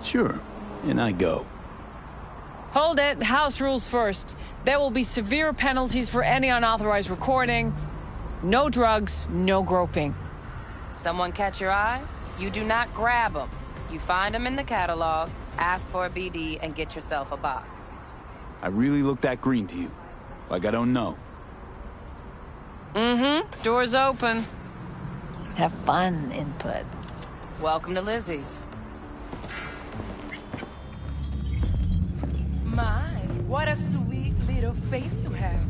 Sure, and I go. Hold it. House rules first. There will be severe penalties for any unauthorized recording. No drugs, no groping. Someone catch your eye? You do not grab them. You find them in the catalog, ask for a BD, and get yourself a box. I really look that green to you. Like I don't know. Mm-hmm. Door's open. Have fun, input. Welcome to Lizzie's. My, what a sweet little face you have.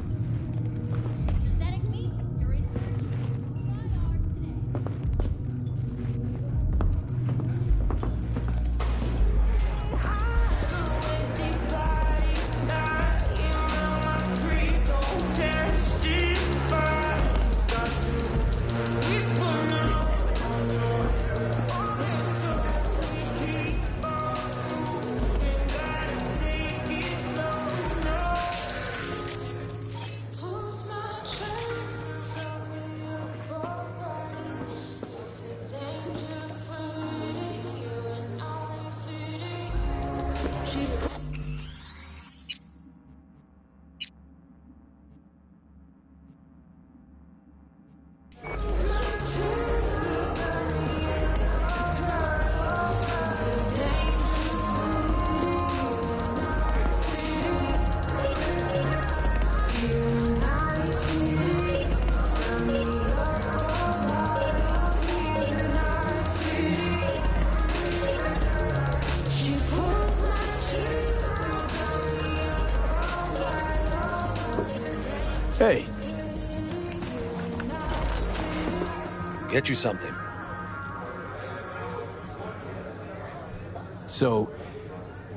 Hey. Get you something. So,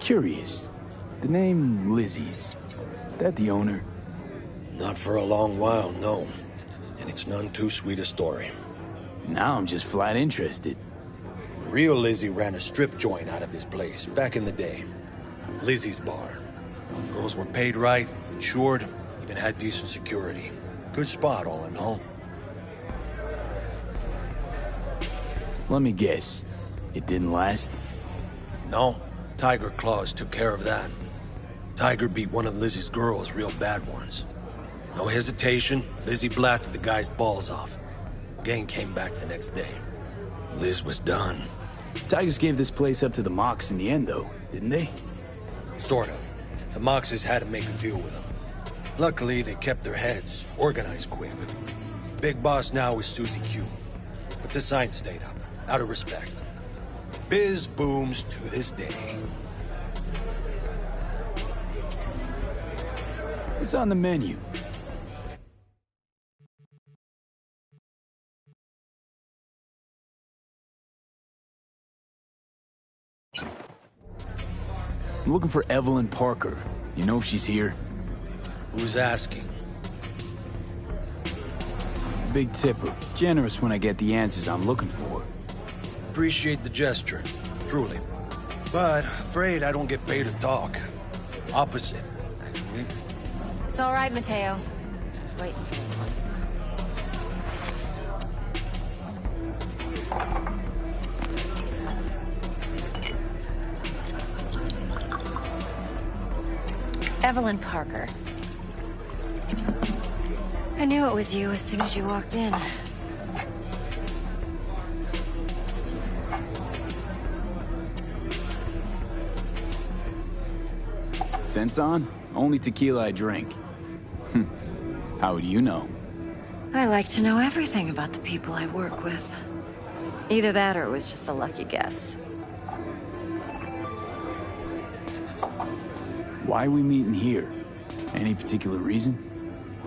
curious. The name Lizzie's. Is that the owner? Not for a long while, no. And it's none too sweet a story. Now I'm just flat interested. Real Lizzie ran a strip joint out of this place back in the day. Lizzie's Bar. Girls were paid right, insured, even had decent security. Good spot, all in all. Let me guess. It didn't last? No, Tiger Claws took care of that. Tiger beat one of Lizzie's girls real bad once. No hesitation, Lizzie blasted the guy's balls off. Gang came back the next day. Liz was done. Tigers gave this place up to the Mox in the end, though, didn't they? Sort of. The Moxes had to make a deal with them. Luckily, they kept their heads, organized quick. Big boss now is Susie Q. But the sign stayed up, out of respect. Biz booms to this day. What's on the menu? I'm looking for Evelyn Parker. You know if she's here? Who's asking? Big tipper. Generous when I get the answers I'm looking for. Appreciate the gesture, truly. But afraid I don't get paid to talk. Opposite, actually. It's all right, Mateo. I was waiting for this one. Evelyn Parker. I knew it was you as soon as you walked in. Sense on? Only tequila I drink. How would you know? I like to know everything about the people I work with. Either that or it was just a lucky guess. Why are we meeting here? Any particular reason?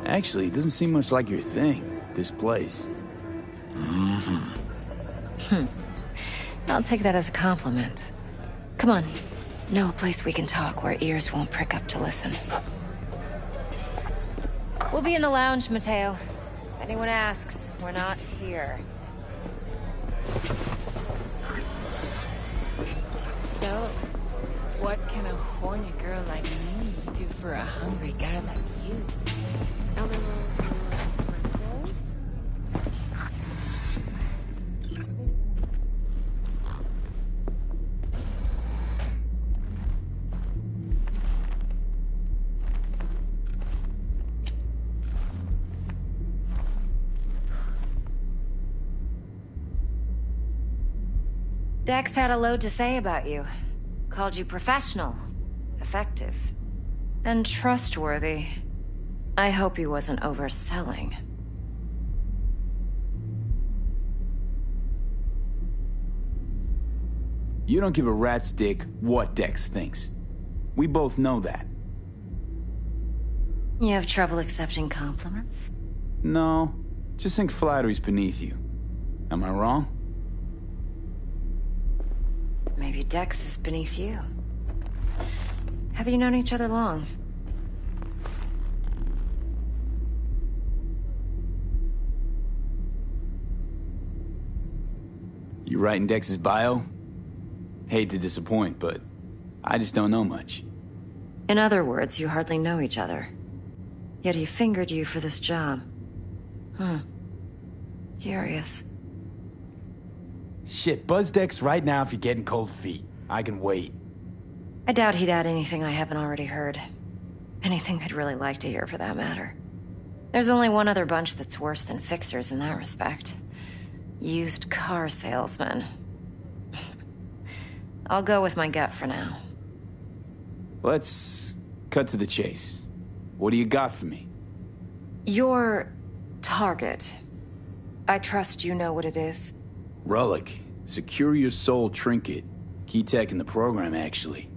Actually, it doesn't seem much like your thing, this place. I'll take that as a compliment. Come on. Know a place we can talk where ears won't prick up to listen. We'll be in the lounge, Mateo. If anyone asks, we're not here. So, what can a horny girl like me do for a hungry guy like you? A little sprinkles? Dex had a load to say about you. Called you professional, effective, and trustworthy. I hope he wasn't overselling. You don't give a rat's dick what Dex thinks. We both know that. You have trouble accepting compliments? No, just think flattery's beneath you. Am I wrong? Maybe Dex is beneath you. Have you known each other long? You writing Dex's bio? Hate to disappoint, but I just don't know much. In other words, you hardly know each other. Yet he fingered you for this job. Curious. Shit, buzz Dex right now if you're getting cold feet. I can wait. I doubt he'd add anything I haven't already heard. Anything I'd really like to hear, for that matter. There's only one other bunch that's worse than fixers in that respect. Used car salesmen. I'll go with my gut for now. Let's cut to the chase. What do you got for me? Your target. I trust you know what it is. Relic. Secure your soul trinket. Key tech in the program, actually.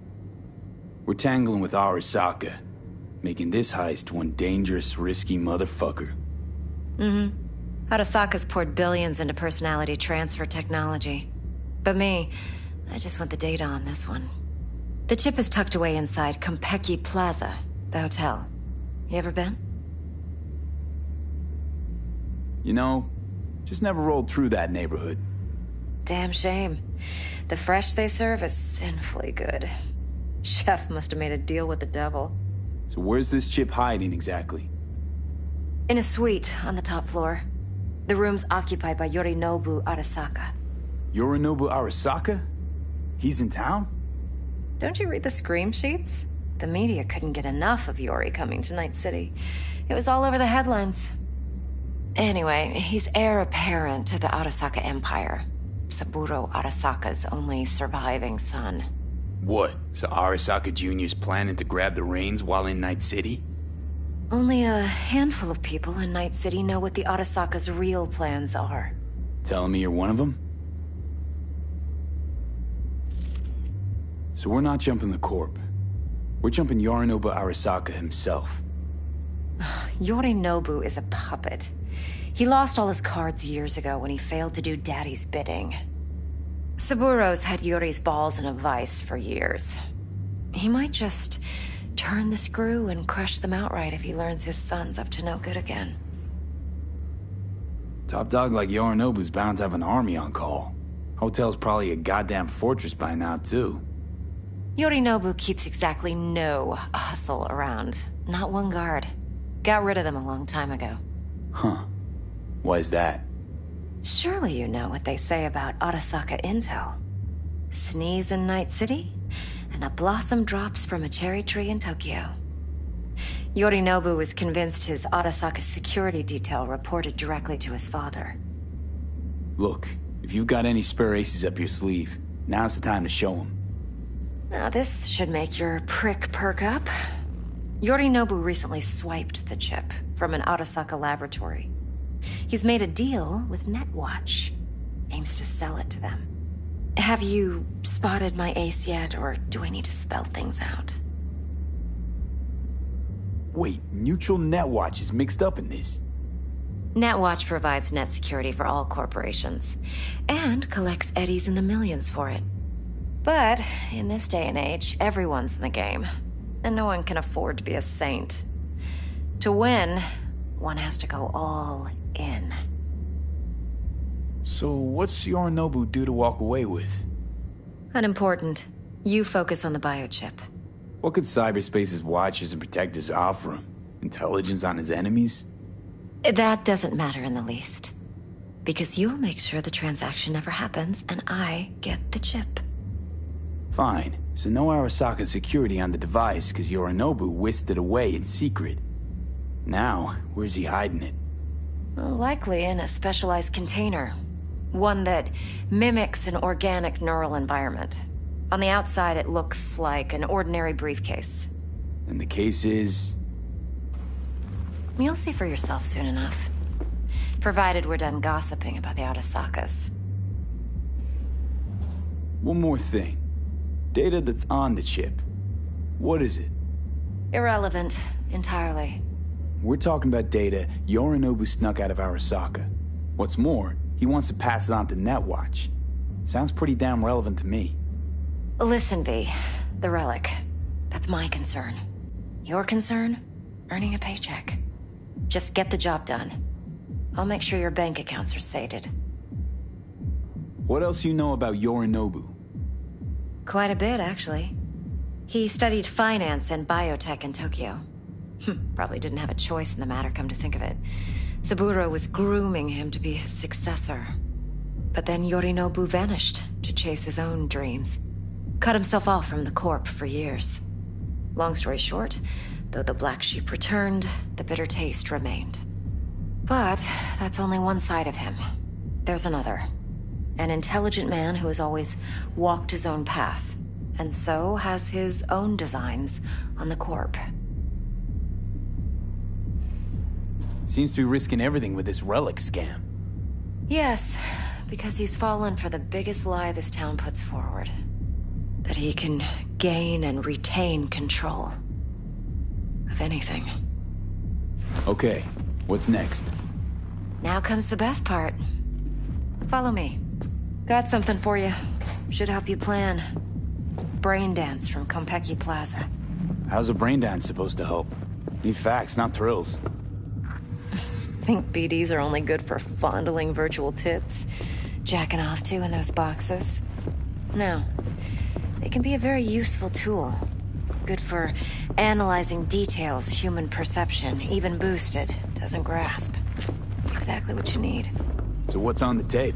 We're tangling with Arasaka, making this heist one dangerous, risky motherfucker. Arasaka's poured billions into personality transfer technology. But me, I just want the data on this one. The chip is tucked away inside Konpeki Plaza, the hotel. You ever been? You know, just never rolled through that neighborhood. Damn shame. The fresh they serve is sinfully good. Chef must have made a deal with the devil. So where's this chip hiding exactly? In a suite on the top floor. The room's occupied by Yorinobu Arasaka. Yorinobu Arasaka? He's in town? Don't you read the scream sheets? The media couldn't get enough of Yori coming to Night City. It was all over the headlines. Anyway, he's heir apparent to the Arasaka Empire. Saburo Arasaka's only surviving son. What? So Arasaka Jr.'s planning to grab the reins while in Night City? Only a handful of people in Night City know what the Arasaka's real plans are. Telling me you're one of them? So we're not jumping the Corp. We're jumping Yorinobu Arasaka himself. Yorinobu is a puppet. He lost all his cards years ago when he failed to do Daddy's bidding. Saburo's had Yori's balls in a vice for years. He might just turn the screw and crush them outright if he learns his son's up to no good again. Top dog like Yorinobu's bound to have an army on call. Hotel's probably a goddamn fortress by now, too. Yorinobu keeps exactly no hustle around. Not one guard. Got rid of them a long time ago. Huh. Why is that? Surely you know what they say about Arasaka intel. Sneeze in Night City, and a blossom drops from a cherry tree in Tokyo. Yorinobu was convinced his Arasaka security detail reported directly to his father. Look, if you've got any spare aces up your sleeve, now's the time to show them. Now this should make your prick perk up. Yorinobu recently swiped the chip from an Arasaka laboratory. He's made a deal with Netwatch. Aims to sell it to them. Have you spotted my ace yet, or do I need to spell things out? Wait, Neutral Netwatch is mixed up in this. Netwatch provides net security for all corporations, and collects eddies in the millions for it. But in this day and age, everyone's in the game, and no one can afford to be a saint. To win, one has to go all in. So what's Yorinobu due to walk away with? Unimportant. You focus on the biochip. What could cyberspace's watchers and protectors offer him? Intelligence on his enemies? That doesn't matter in the least. Because you'll make sure the transaction never happens, and I get the chip. Fine. So no Arasaka security on the device because Yorinobu whisked it away in secret. Now, where's he hiding it? Likely in a specialized container. One that mimics an organic neural environment. On the outside, it looks like an ordinary briefcase. And the case is... You'll see for yourself soon enough. Provided we're done gossiping about the Arasakas. One more thing. Data that's on the chip. What is it? Irrelevant, entirely. We're talking about data Yorinobu snuck out of Arasaka. What's more, he wants to pass it on to Netwatch. Sounds pretty damn relevant to me. Listen, V. The relic. That's my concern. Your concern? Earning a paycheck. Just get the job done. I'll make sure your bank accounts are sated. What else you know about Yorinobu? Quite a bit, actually. He studied finance and biotech in Tokyo. Probably didn't have a choice in the matter, come to think of it. Saburo was grooming him to be his successor. But then Yorinobu vanished to chase his own dreams. Cut himself off from the Corp for years. Long story short, though the black sheep returned, the bitter taste remained. But that's only one side of him. There's another. An intelligent man who has always walked his own path, and so has his own designs on the Corp. Seems to be risking everything with this relic scam. Yes, because he's fallen for the biggest lie this town puts forward. That he can gain and retain control of anything. Okay, what's next? Now comes the best part. Follow me. Got something for you. Should help you plan. Brain dance from Konpeki Plaza. How's a brain dance supposed to help? Need facts, not thrills. Think BDs are only good for fondling virtual tits? Jacking off to in those boxes? No. They can be a very useful tool. Good for analyzing details human perception, even boosted, doesn't grasp. Exactly what you need. So what's on the tape?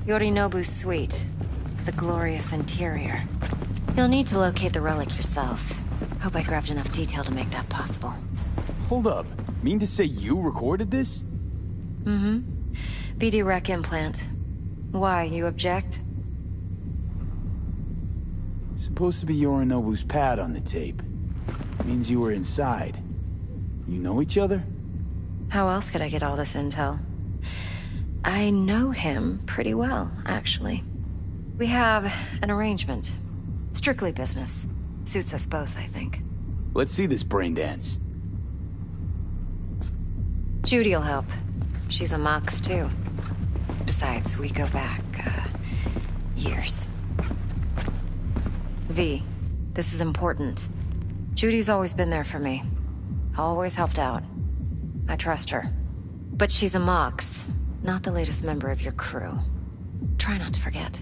Yorinobu's suite. The glorious interior. You'll need to locate the relic yourself. Hope I grabbed enough detail to make that possible. Hold up. Mean to say you recorded this? Mm-hmm. BD rec implant. Why, you object? Supposed to be Yorinobu's pad on the tape. Means you were inside. You know each other? How else could I get all this intel? I know him pretty well, actually. We have an arrangement. Strictly business. Suits us both, I think. Let's see this brain dance. Judy'll help. She's a Mox, too. Besides, we go back, years. V, this is important. Judy's always been there for me. Always helped out. I trust her. But she's a Mox, not the latest member of your crew. Try not to forget.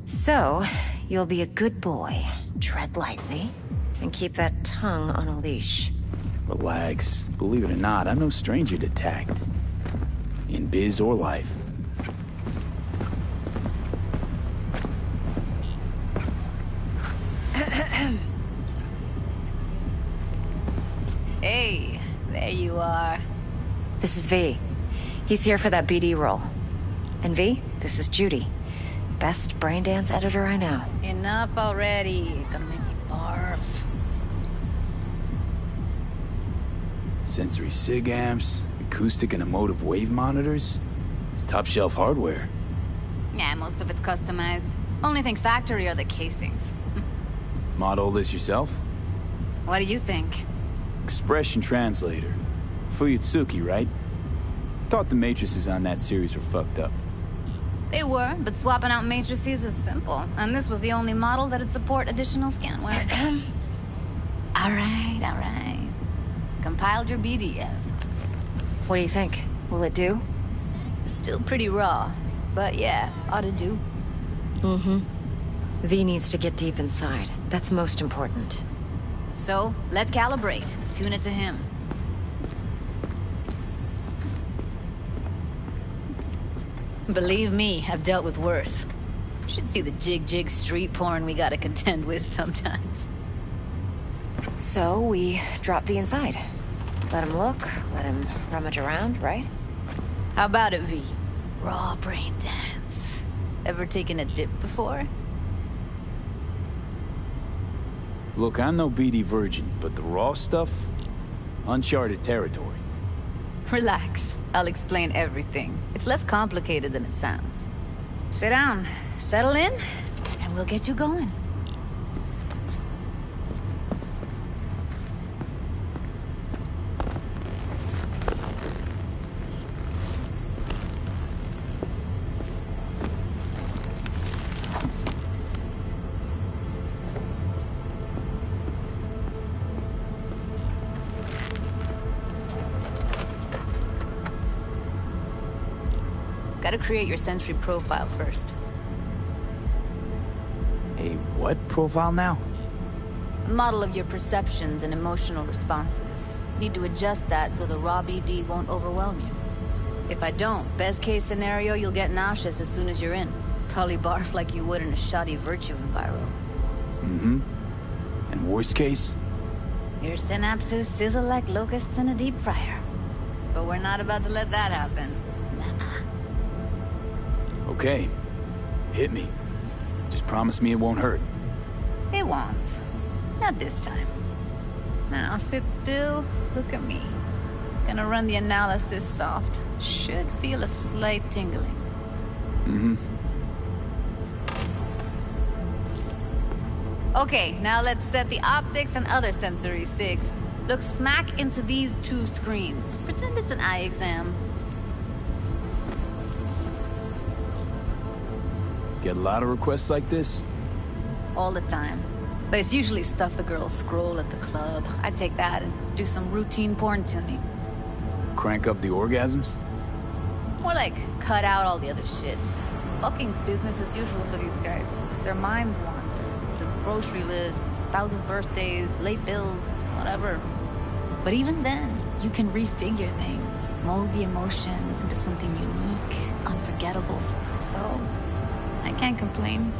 So, you'll be a good boy, tread lightly, and keep that tongue on a leash. Relax. Believe it or not, I'm no stranger to tact. In biz or life. Hey, there you are. This is V. He's here for that BD role. And V, this is Judy. Best brain dance editor I know. Enough already. Gonna make me barf. Sensory SIG amps, acoustic and emotive wave monitors. It's top shelf hardware. Yeah, most of it's customized. Only thing factory are the casings. Model this yourself? What do you think? Expression translator. Fuyutsuki, right? Thought the matrices on that series were fucked up. They were, but swapping out matrices is simple. And this was the only model that'd support additional scanware. All right. Compiled your BDF. What do you think? Will it do? Still pretty raw, but yeah, ought to do. Mm-hmm. V needs to get deep inside. That's most important. So, let's calibrate. Tune it to him. Believe me, I've dealt with worse. Should see the jig street porn we gotta contend with sometimes. So, we drop V inside. Let him look, let him rummage around, right? How about it, V? Raw brain dance. Ever taken a dip before? Look, I'm no BD virgin, but the raw stuff, uncharted territory. Relax. I'll explain everything. It's less complicated than it sounds. Sit down, settle in, and we'll get you going. Gotta create your sensory profile first. A what profile now? A model of your perceptions and emotional responses. Need to adjust that so the raw BD won't overwhelm you. If I don't, best case scenario, you'll get nauseous as soon as you're in. Probably barf like you would in a shoddy virtue enviro. Mm-hmm. And worst case? Your synapses sizzle like locusts in a deep fryer. But we're not about to let that happen. Okay. Hit me. Just promise me it won't hurt. It won't. Not this time. Now sit still, look at me. Gonna run the analysis soft. Should feel a slight tingling. Mm-hmm. Okay, now let's set the optics and other sensory sigs. Look smack into these two screens. Pretend it's an eye exam. Get a lot of requests like this? All the time. But it's usually stuff the girls scroll at the club. I take that and do some routine porn tuning. Crank up the orgasms? More like, cut out all the other shit. Fucking's business as usual for these guys. Their minds wander to grocery lists, spouses' birthdays, late bills, whatever. But even then, you can refigure things, mold the emotions into something unique, unforgettable. So, I can't complain.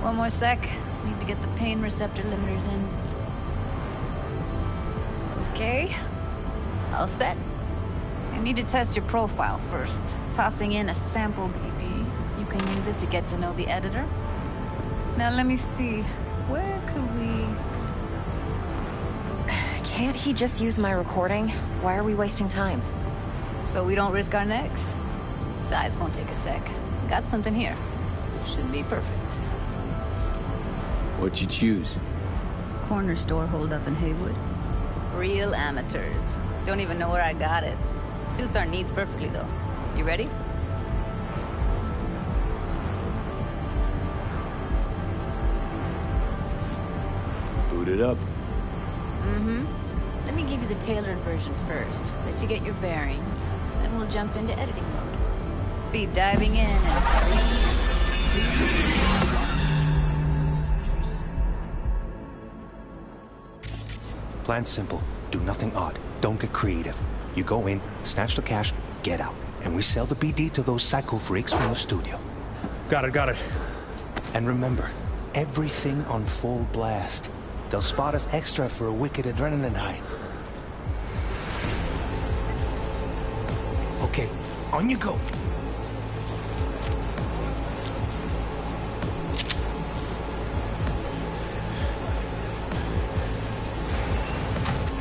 One more sec. Need to get the pain receptor limiters in. Okay. All set. I need to test your profile first. Tossing in a sample BD. You can use it to get to know the editor. Now let me see. Where could we... Can't he just use my recording? Why are we wasting time? So we don't risk our necks? Besides, won't take a sec. Got something here. Should be perfect. What'd you choose? Corner store holdup in Haywood. Real amateurs. Don't even know where I got it. Suits our needs perfectly, though. You ready? Boot it up. Mm-hmm. Let me give you the tailored version first. Let you get your bearings. Then we'll jump into editing mode. Be diving in Plan's simple. Do nothing odd. Don't get creative. You go in, snatch the cash, get out. And we sell the BD to those psycho freaks from the studio. Got it. And remember, everything on full blast. They'll spot us extra for a wicked adrenaline high. Okay, on you go.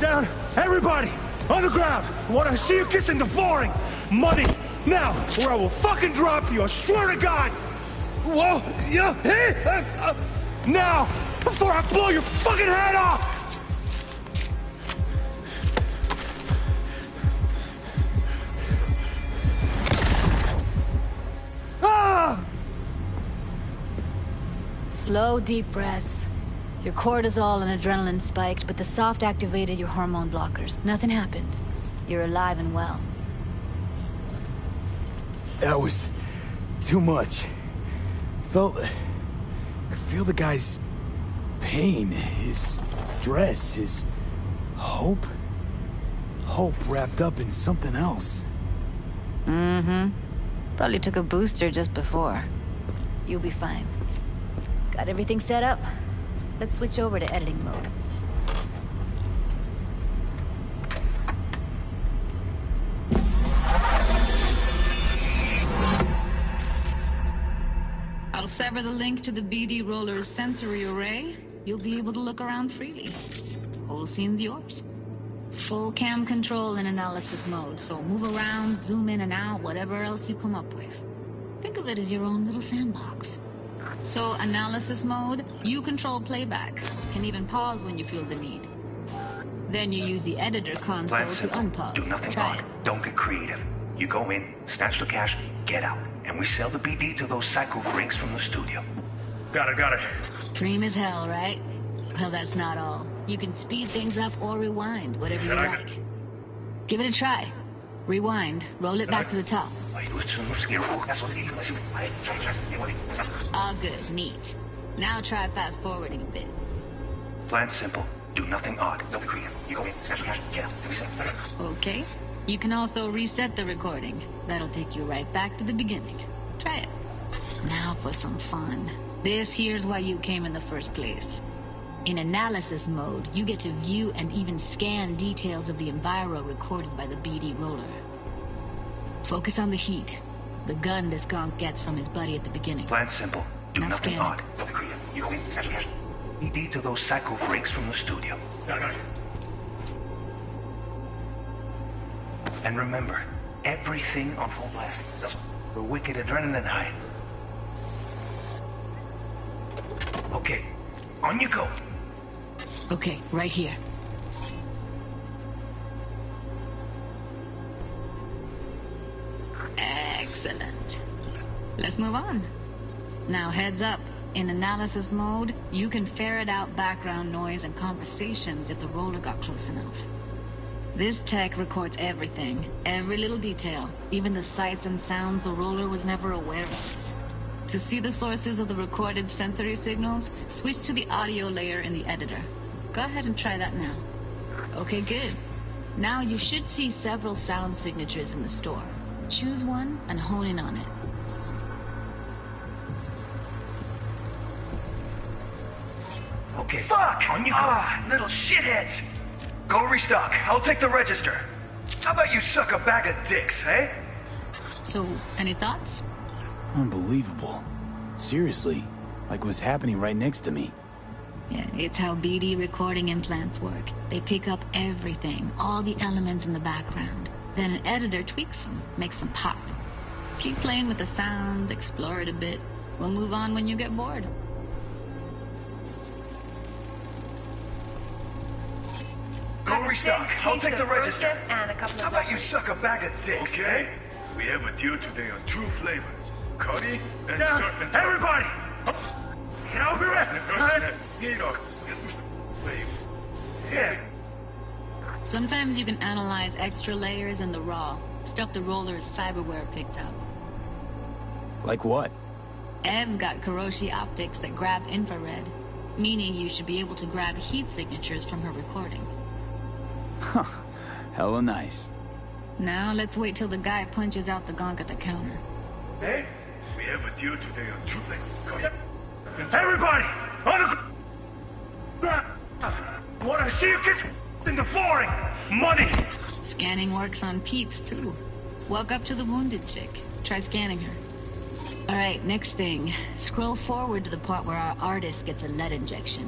Down! Everybody! On the ground! I want to see you kissing the flooring! Money! Now! Or I will fucking drop you! I swear to God! Whoa! Yeah! Hey! Now! Before I blow your fucking head off! Ah! Slow, deep breaths. Your cortisol and adrenaline spiked, but the soft activated your hormone blockers. Nothing happened. You're alive and well. That was too much. Could feel the guy's pain, his stress, his hope. Hope wrapped up in something else. Mm-hmm. Probably took a booster just before. You'll be fine. Got everything set up? Let's switch over to editing mode. I'll sever the link to the BD roller's sensory array. You'll be able to look around freely. Whole scene's yours. Full cam control in analysis mode, so move around, zoom in and out, whatever else you come up with. Think of it as your own little sandbox. So, analysis mode, you control playback. Can even pause when you feel the need. Then you use the editor console Plan to simple. unpause. Do nothing Try odd. it. Don't get creative. You go in, snatch the cash, get out. And we sell the BD to those psycho freaks from the studio. Got it. Dream as hell, right? Well, that's not all. You can speed things up or rewind, whatever you like. Give it a try. Rewind. Roll it back to the top. All good. Neat. Now try fast forwarding a bit. Plan simple. Do nothing odd. Don't be creative. You go in, snatch the cash, get out. And we sell it. Okay. You can also reset the recording. That'll take you right back to the beginning. Try it. Now for some fun. This here's why you came in the first place. In analysis mode, you get to view and even scan details of the enviro recorded by the BD roller. Focus on the heat. The gun this gonk gets from his buddy at the beginning. Plan simple. Do Now nothing scan odd. Don't be creative. You go in, snatch the cash. BD to those psycho freaks from the studio. Got it. And remember, everything on full blast. The wicked adrenaline high. Okay, on you go. Okay, right here. Excellent. Let's move on. Now heads up. In analysis mode, you can ferret out background noise and conversations if the roller got close enough. This tech records everything, every little detail, even the sights and sounds the roller was never aware of. To see the sources of the recorded sensory signals, switch to the audio layer in the editor. Go ahead and try that now. Okay, good. Now you should see several sound signatures in the store. Choose one and hone in on it. Okay. Fuck! On you go. Little shitheads. Go restock. I'll take the register. How about you suck a bag of dicks, eh? So, any thoughts? Unbelievable. Seriously, like what's happening right next to me. Yeah, it's how BD recording implants work. They pick up everything, all the elements in the background. Then an editor tweaks them, makes them pop. Keep playing with the sound, explore it a bit. We'll move on when you get bored. Go restock. I'll take the register. How about you suck a bag of dicks, Okay. We have a deal today on 2 flavors. Curry and surf and turf. Everybody! Get over Yeah. Sometimes you can analyze extra layers in the raw, stuff the roller's cyberware picked up. Like what? Ev's got Kiroshi optics that grab infrared, meaning you should be able to grab heat signatures from her recording. Huh. Hella nice. Now let's wait till the guy punches out the gonk at the counter. Hey, we have a deal today on 2 flavors. Curry. Everybody! On the... Wanna see you kiss in the flooring? Money! Scanning works on peeps, too. Walk up to the wounded chick. Try scanning her. Alright, next thing. Scroll forward to the part where our artist gets a lead injection.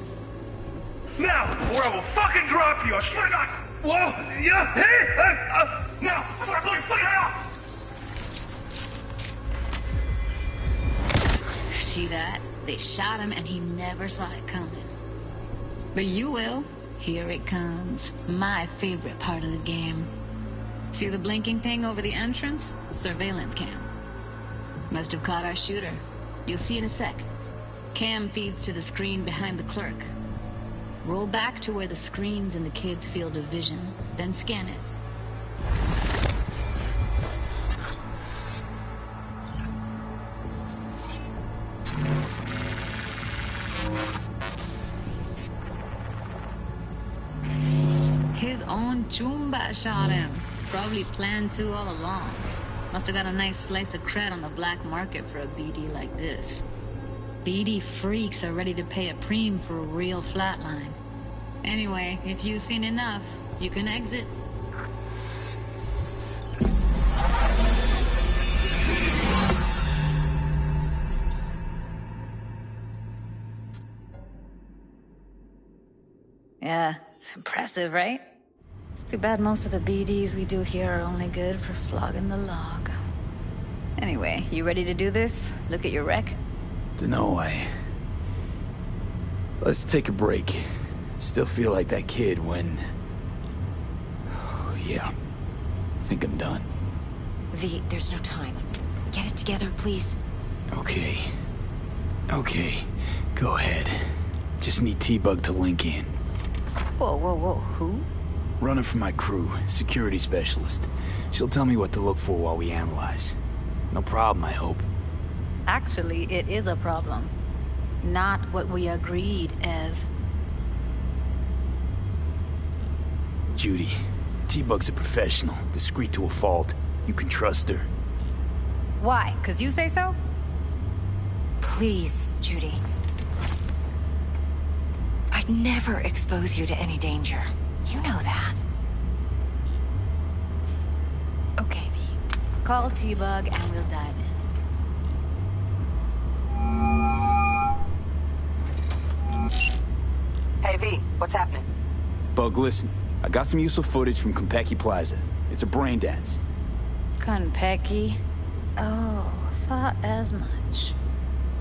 Now, or I will fucking drop you! I swear to God! Whoa! Yeah! Hey! Now! I'm gonna blow your fucking head off! See that? They shot him and he never saw it coming. But you will. Here it comes. My favorite part of the game. See the blinking thing over the entrance? Surveillance cam. Must have caught our shooter. You'll see in a sec. Cam feeds to the screen behind the clerk. Roll back to where the screen's in the kid's field of vision, then scan it. His own Chumba shot him. Probably planned to all along. Must have got a nice slice of cred on the black market for a BD like this. BD freaks are ready to pay a preem for a real flatline. Anyway, if you've seen enough, you can exit. Yeah, it's impressive, right? It's too bad most of the BDs we do here are only good for flogging the log. Anyway, you ready to do this? Look at your wreck? Dunno, Let's take a break. Still feel like that kid when... Oh, yeah. Think I'm done. V, there's no time. Get it together, please. Okay. Okay. Go ahead. Just need T-Bug to link in. Whoa, whoa, whoa, who? Running for my crew, security specialist. She'll tell me what to look for while we analyze. No problem, I hope. Actually, it is a problem. Not what we agreed, Ev. Judy, T-Bug's a professional, discreet to a fault. You can trust her. Why? 'Cause you say so? Please, Judy. I'd never expose you to any danger. You know that. Okay, V. Call T-Bug and we'll dive in. Hey, V, what's happening? Bug, listen. I got some useful footage from Konpeki Plaza. It's a brain dance. Konpeki? Oh, thought as much.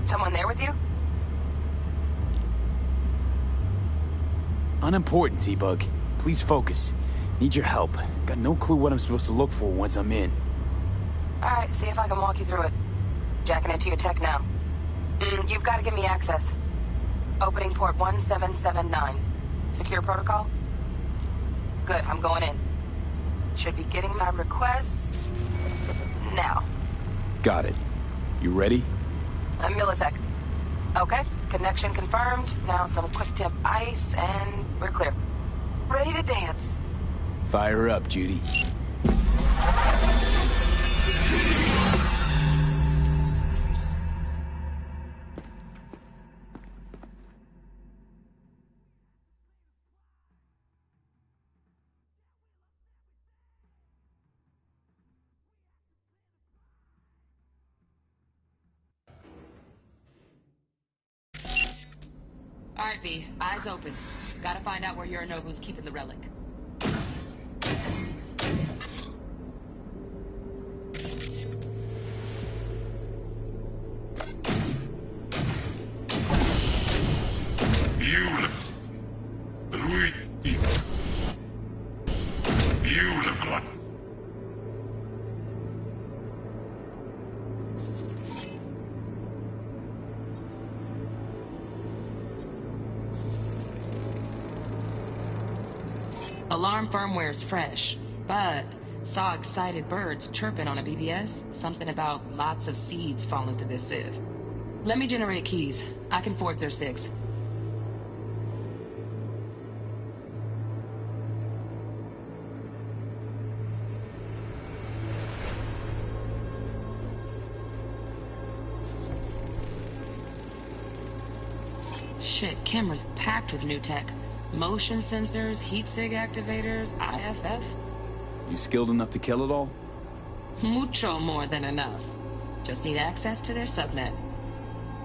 Someone there with you? Unimportant, T-Bug. Please focus. Need your help. Got no clue what I'm supposed to look for once I'm in. Alright, see if I can walk you through it. Jacking into your tech now. You've got to give me access. Opening port 1779. Secure protocol? Good, I'm going in. Should be getting my request... now. Got it. You ready? A millisec. Okay, connection confirmed. Now some quick tip ice, and we're clear. Ready to dance. Fire up, Judy. Alright, V, eyes open. Gotta find out where Yorinobu's keeping the relic. You look like... Alarm firmware's fresh, but saw excited birds chirping on a BBS. Something about lots of seeds falling to this sieve. Let me generate keys. I can forge their SIGs. Shit, camera's packed with new tech. Motion sensors, heat sig activators, IFF. You skilled enough to kill it all? Mucho more than enough. Just need access to their subnet.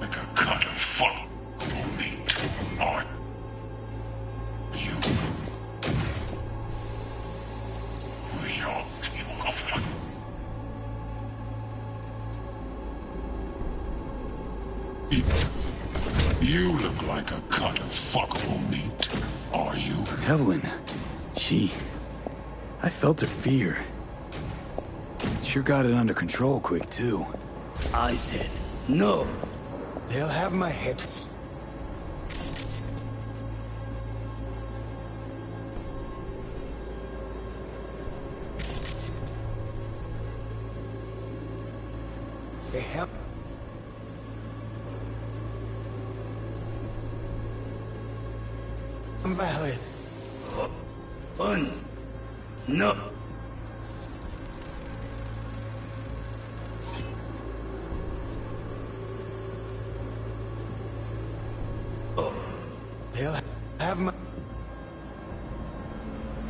like a cut of fuck meat. Are you? We are people of light. You look like a cut of fuckable meat. Are you? Evelyn, I felt her fear. Sure got it under control quick, too. I said, no. They'll have my head. They have... Valid. No. They'll have my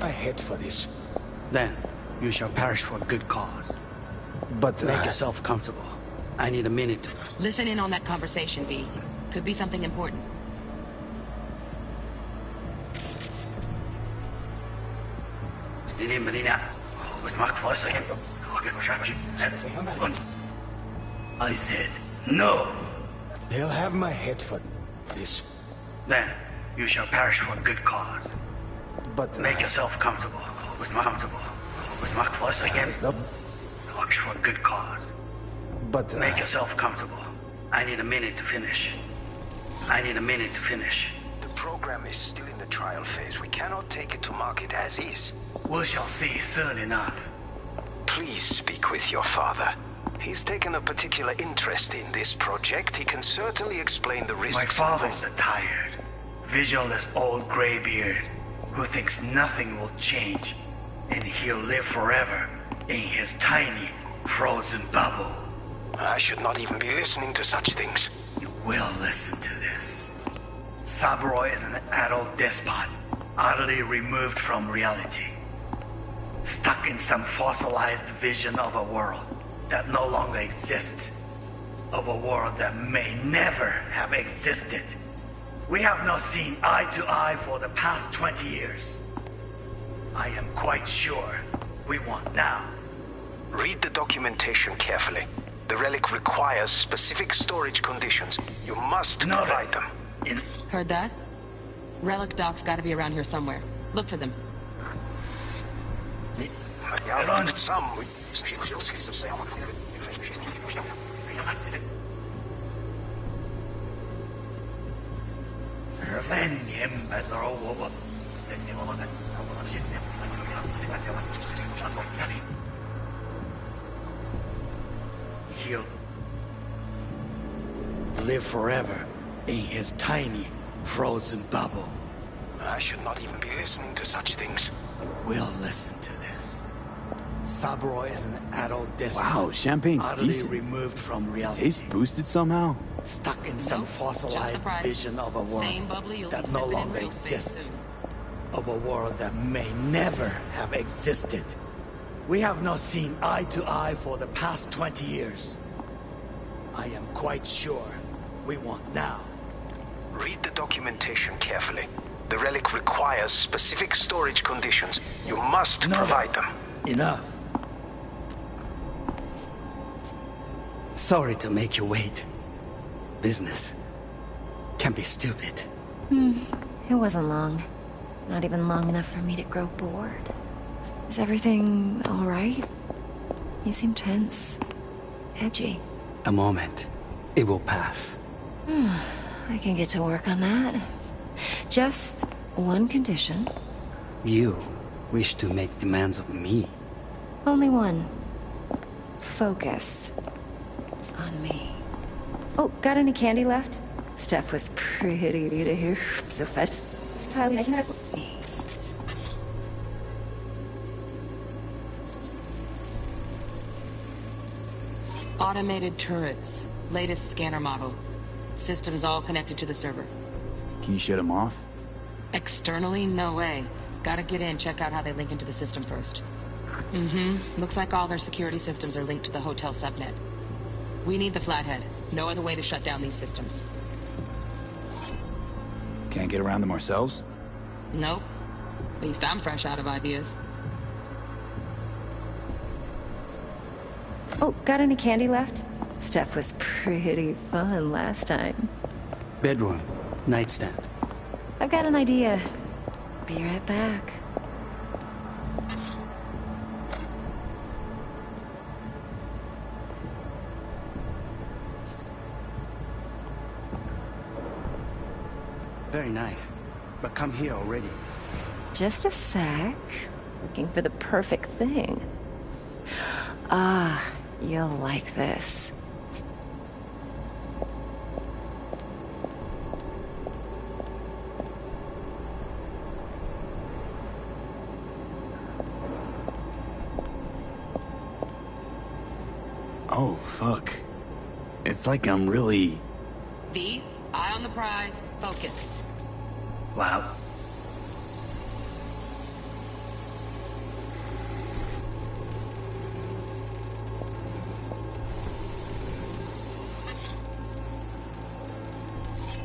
head for this. Then, you shall perish for a good cause. But make yourself comfortable. I need a minute. Listen in on that conversation, V. Could be something important. I said, no. They'll have my head for this. Then you shall perish for a good cause. But Make yourself comfortable. Comfortable. For a good cause. But Make yourself comfortable. I need a minute to finish. The program is still in the trial phase. We cannot take it to market as is. We shall see soon enough. Please speak with your father. He's taken a particular interest in this project. He can certainly explain the risks. My father's a tired, visionless old graybeard who thinks nothing will change, and he'll live forever in his tiny, frozen bubble. I should not even be listening to such things. You will listen to this. Saburo is an adult despot, utterly removed from reality. Stuck in some fossilized vision of a world that no longer exists. Of a world that may never have existed. We have not seen eye to eye for the past 20 years. I am quite sure we want now. Read the documentation carefully. The relic requires specific storage conditions. You must provide them. Heard that? Relic docs gotta be around here somewhere. Look for them. He'll live forever in his tiny, frozen bubble. I should not even be listening to such things. We'll listen to this. Saburo is an adult despot. Wow, champagne's utterly decent. removed from reality. Taste boosted somehow? Stuck in some fossilized vision of a world that no longer exists. Of a world that may never have existed. We have not seen eye to eye for the past 20 years. I am quite sure we want now. Read the documentation carefully. The relic requires specific storage conditions. You must provide them. Enough. Sorry to make you wait. Business can be stupid. It wasn't long. Not even long enough for me to grow bored. Is everything all right? You seem tense. Edgy. A moment. It will pass. I can get to work on that. Just one condition. You wish to make demands of me. Only one. Focus on me. Oh, got any candy left? Steph was pretty to hear so fast. Automated turrets. Latest scanner model. Systems all connected to the server. Can you shut them off? Externally, no way. Gotta get in, check out how they link into the system first. Looks like all their security systems are linked to the hotel subnet. We need the flathead. No other way to shut down these systems. Can't get around them ourselves? Nope. At least I'm fresh out of ideas. Oh, got any candy left? Steph was pretty fun last time. Bedroom. Nightstand. I've got an idea. Be right back. Very nice. But come here already. Just a sec. Looking for the perfect thing. Ah, you'll like this. Oh, fuck. It's like I'm really... V, eye on the prize, focus. Wow.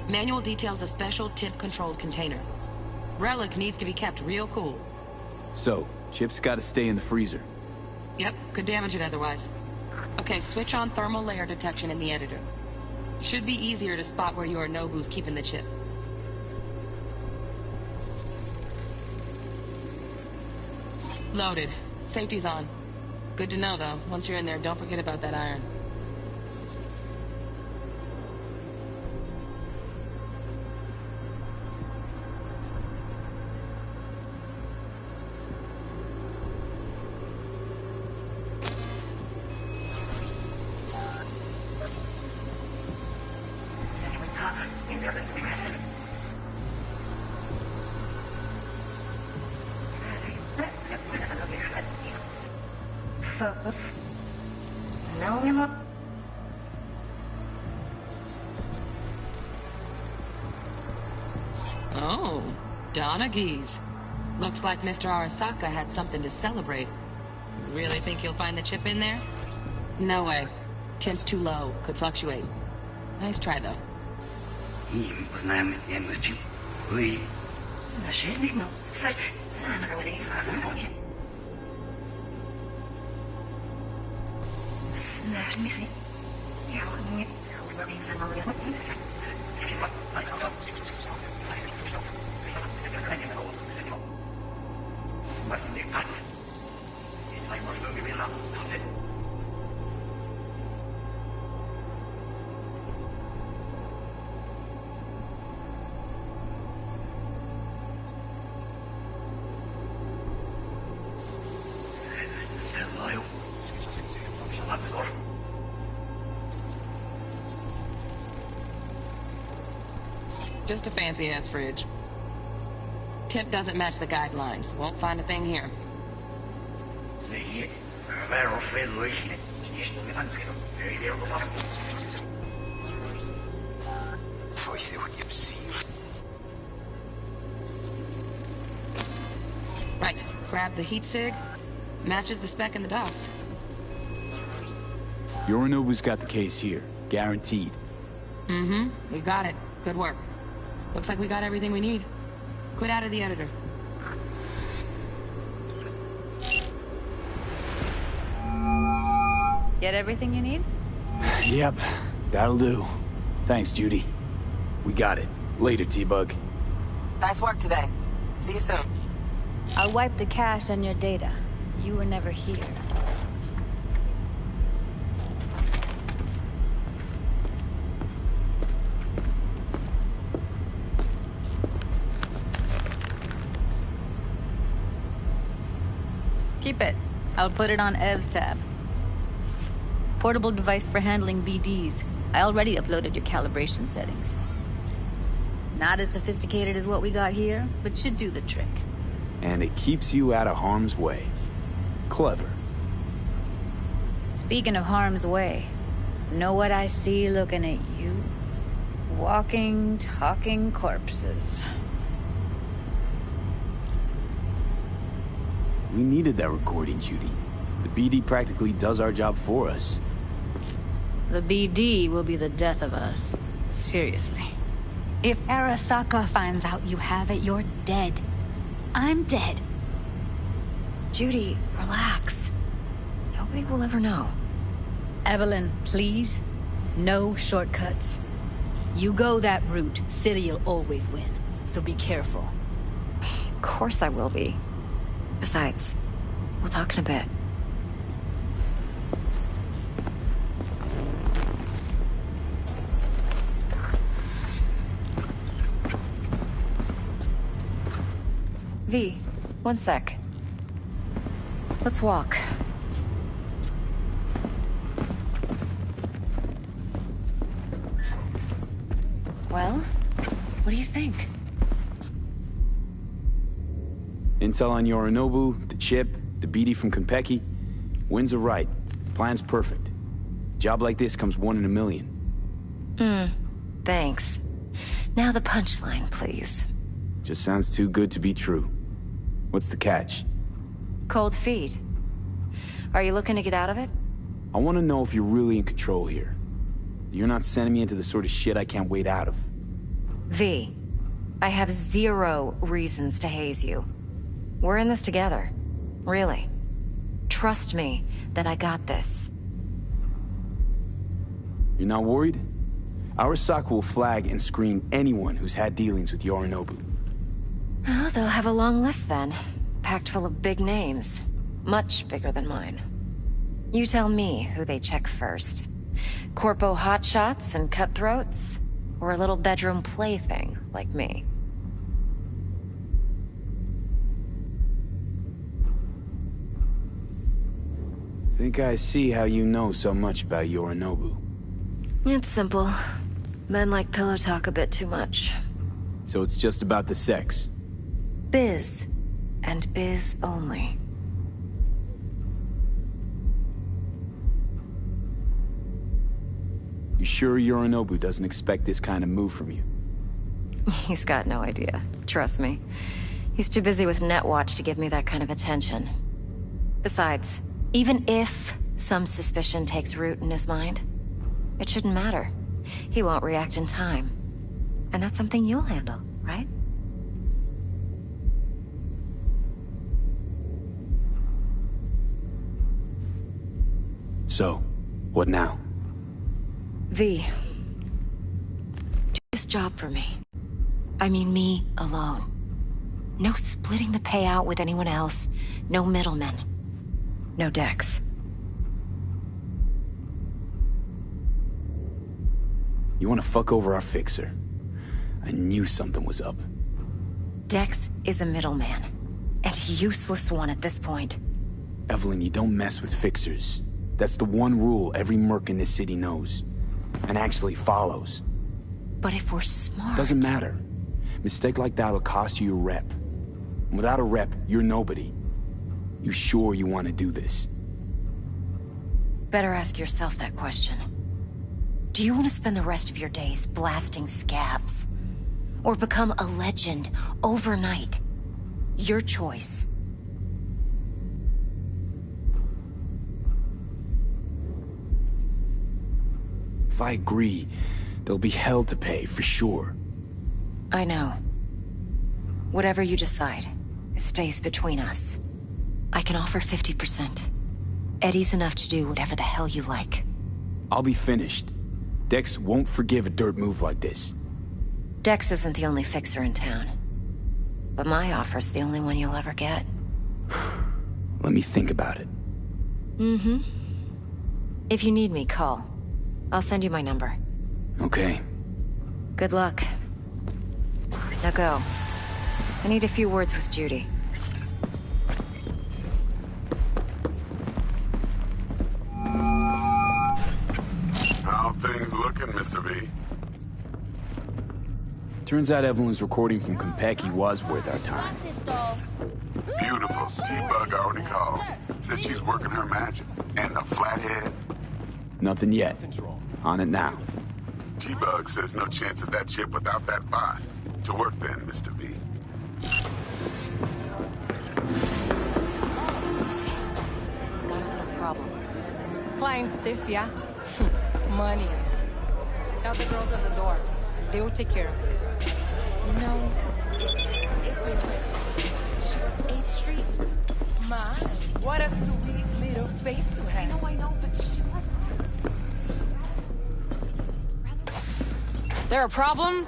Manual details a special temp-controlled container. Relic needs to be kept real cool. So, Chip's gotta stay in the freezer. Yep, could damage it otherwise. Okay, switch on thermal layer detection in the editor. Should be easier to spot where Yorinobu's keeping the chip. Loaded. Safety's on. Good to know, though. Once you're in there, don't forget about that iron. Oh, Donaghy's. Looks like Mr. Arasaka had something to celebrate. Really think you'll find the chip in there? No way. Tint's too low. Could fluctuate. Nice try, though. Just a fancy-ass fridge. Tip doesn't match the guidelines. Won't find a thing here. Right. Grab the heat sig. Matches the spec in the docs. Yorinobu's got the case here. Guaranteed. Mm-hmm. We got it. Good work. Looks like we got everything we need. Quit out of the editor. Get everything you need? Yep, that'll do. Thanks, Judy. We got it. Later, T-Bug. Nice work today. See you soon. I'll wipe the cache on your data. You were never here. Keep it. I'll put it on Ev's tab. Portable device for handling BDs. I already uploaded your calibration settings. Not as sophisticated as what we got here, but should do the trick. And it keeps you out of harm's way. Clever. Speaking of harm's way, know what I see looking at you? Walking, talking corpses. We needed that recording, Judy. The BD practically does our job for us. The BD will be the death of us. Seriously. If Arasaka finds out you have it, you're dead. I'm dead. Judy, relax. Nobody will ever know. Evelyn, please. No shortcuts. You go that route, City'll always win. So be careful. Of course I will be. Besides, we'll talk in a bit. V, one sec. Let's walk. Well, what do you think? Intel on Yorinobu, the chip, the BD from Konpeki. Winds are right. Plan's perfect. Job like this comes 1 in a million. Thanks. Now the punchline, please. Just sounds too good to be true. What's the catch? Cold feet. Are you looking to get out of it? I want to know if you're really in control here. You're not sending me into the sort of shit I can't wait out of. V, I have 0 reasons to haze you. We're in this together. Really. Trust me that I got this. You're not worried? Arasaka will flag and screen anyone who's had dealings with Yorinobu. Oh, they'll have a long list then. Packed full of big names. Much bigger than mine. You tell me who they check first. Corpo hotshots and cutthroats? Or a little bedroom plaything like me? Think I see how you know so much about Yorinobu. It's simple. Men like pillow talk a bit too much. So it's just about the sex? Biz. And biz only. You sure Yorinobu doesn't expect this kind of move from you? He's got no idea. Trust me. He's too busy with Netwatch to give me that kind of attention. Besides, even if some suspicion takes root in his mind, it shouldn't matter. He won't react in time. And that's something you'll handle, right? So, what now? V. Do this job for me. I mean me alone. No splitting the payout with anyone else. No middlemen. No Dex. You want to fuck over our fixer? I knew something was up. Dex is a middleman. And a useless one at this point. Evelyn, you don't mess with fixers. That's the one rule every merc in this city knows. And actually follows. But if we're smart... Doesn't matter. Mistake like that'll cost you your rep. And without a rep, you're nobody. You sure you want to do this? Better ask yourself that question. Do you want to spend the rest of your days blasting scabs? Or become a legend overnight? Your choice. If I agree, there'll be hell to pay, for sure. I know. Whatever you decide, it stays between us. I can offer 50%. Eddie's enough to do whatever the hell you like. I'll be finished. Dex won't forgive a dirt move like this. Dex isn't the only fixer in town. But my offer's the only one you'll ever get. Let me think about it. Mm-hmm. If you need me, call. I'll send you my number. Okay. Good luck. Now go. I need a few words with Judy. How things looking, Mr. V? Turns out Evelyn's recording from Konpeki was worth our time. Beautiful. T-Bug already called. Said she's working her magic. And the flathead? Nothing yet. On it now. T-Bug says no chance of that chip without that bot. To work then, Mr. V. Got a problem. Client stiff, yeah? Money. Tell the girls at the door. They will take care of it. No. It's way quick. She works 8th Street. My, what a sweet little face you have. I know, but she There a problem?